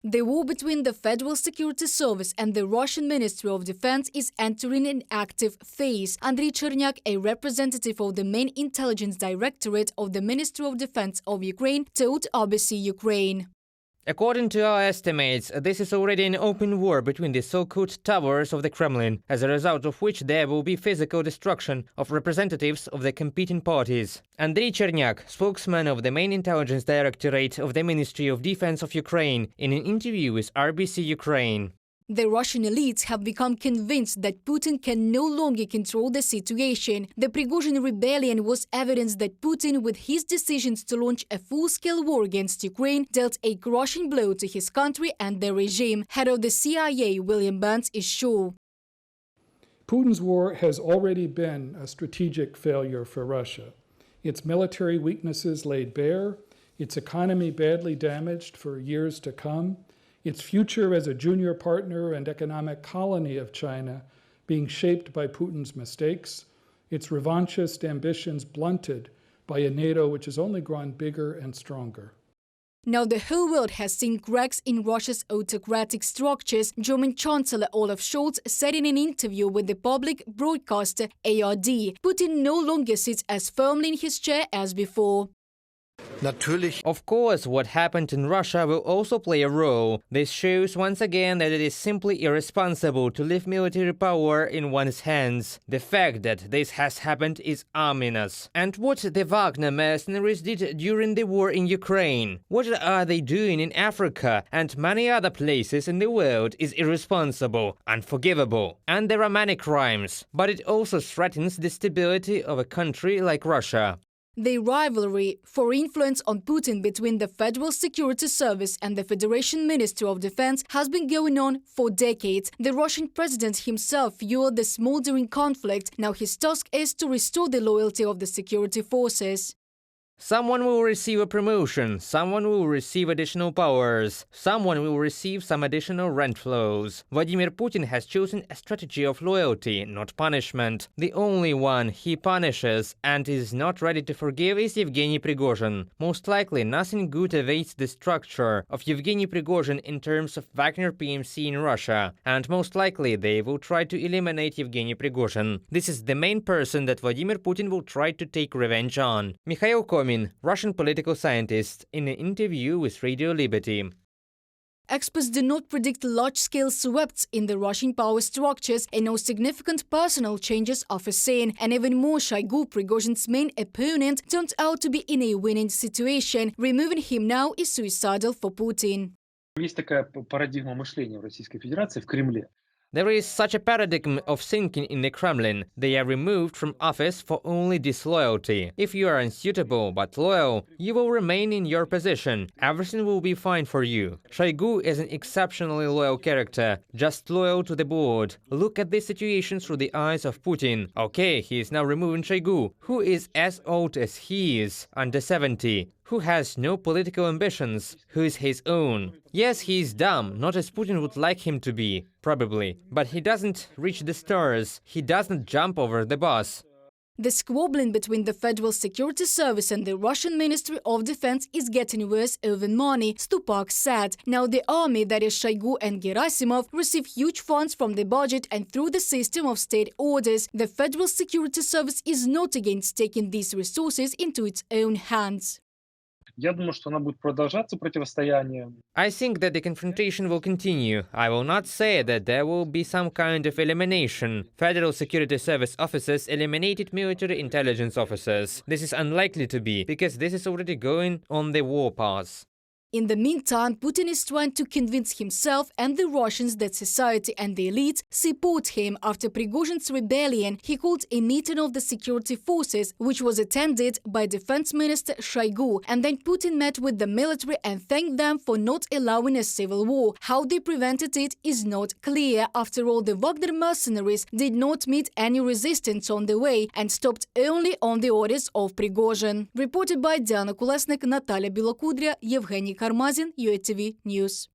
The war between the Federal Security Service and the Russian Ministry of Defense is entering an active phase. Andriy Chernyak, a representative of the main intelligence directorate of the Ministry of Defense of Ukraine, told RBC Ukraine. According to our estimates, this is already an open war between the so-called towers of the Kremlin, as a result of which there will be physical destruction of representatives of the competing parties. Andriy Chernyak, spokesman of the main intelligence directorate of the Ministry of Defense of Ukraine, in an interview with RBC Ukraine. The Russian elites have become convinced that Putin can no longer control the situation. The Prigozhin rebellion was evidence that Putin, with his decisions to launch a full-scale war against Ukraine, dealt a crushing blow to his country and the regime. Head of the CIA, William Burns, is sure. Putin's war has already been a strategic failure for Russia. Its military weaknesses laid bare, its economy badly damaged for years to come, its future as a junior partner and economic colony of China being shaped by Putin's mistakes, its revanchist ambitions blunted by a NATO which has only grown bigger and stronger. Now the whole world has seen cracks in Russia's autocratic structures, German Chancellor Olaf Scholz said in an interview with the public broadcaster ARD. Putin no longer sits as firmly in his chair as before. Of course, what happened in Russia will also play a role. This shows once again that it is simply irresponsible to leave military power in one's hands. The fact that this has happened is ominous. And what the Wagner mercenaries did during the war in Ukraine, what are they doing in Africa and many other places in the world is irresponsible, unforgivable. And there are many crimes, but it also threatens the stability of a country like Russia. The rivalry for influence on Putin between the Federal Security Service and the Federation Ministry of Defense has been going on for decades. The Russian president himself fueled the smoldering conflict. Now his task is to restore the loyalty of the security forces. Someone will receive a promotion, someone will receive additional powers, someone will receive some additional rent flows. Vladimir Putin has chosen a strategy of loyalty, not punishment. The only one he punishes and is not ready to forgive is Yevgeny Prigozhin. Most likely, nothing good awaits the structure of Yevgeny Prigozhin in terms of Wagner PMC in Russia, and most likely they will try to eliminate Yevgeny Prigozhin. This is the main person that Vladimir Putin will try to take revenge on. Mikhail Komin, Russian political scientist, in an interview with Radio Liberty. Experts do not predict large-scale sweeps in the Russian power structures, and no significant personal changes are foreseen. And even more, Shoigu, Prigozhin's main opponent, turned out to be in a winning situation. Removing him now is suicidal for Putin. Есть такая парадигма мышления в Российской Федерации, в Кремле. There is such a paradigm of thinking in the Kremlin. They are removed from office for only disloyalty. If you are unsuitable but loyal, you will remain in your position. Everything will be fine for you. Shoigu is an exceptionally loyal character, just loyal to the board. Look at this situation through the eyes of Putin. Okay, he is now removing Shoigu, who is as old as he is, under 70. Who has no political ambitions, who is his own. Yes, he is dumb, not as Putin would like him to be, probably, but he doesn't reach the stars, he doesn't jump over the bus. The squabbling between the Federal Security Service and the Russian Ministry of Defense is getting worse over money, Stupak said. Now the army, that is Shoigu and Gerasimov, receive huge funds from the budget and through the system of state orders. The Federal Security Service is not against taking these resources into its own hands. Я думаю, что она будет продолжаться противостояние. I think that the confrontation will continue. I will not say that there will be some kind of elimination. Federal Security Service officers eliminated military intelligence officers. This is unlikely to be, because this is already going on the war path. In the meantime, Putin is trying to convince himself and the Russians that society and the elites support him. After Prigozhin's rebellion, he called a meeting of the security forces, which was attended by Defense Minister Shoigu, and then Putin met with the military and thanked them for not allowing a civil war. How they prevented it is not clear. After all, the Wagner mercenaries did not meet any resistance on the way and stopped only on the orders of Prigozhin. Reported by Diana Kulesnik, Natalia Bilokudria, Evgeny Karmazin, UATV News.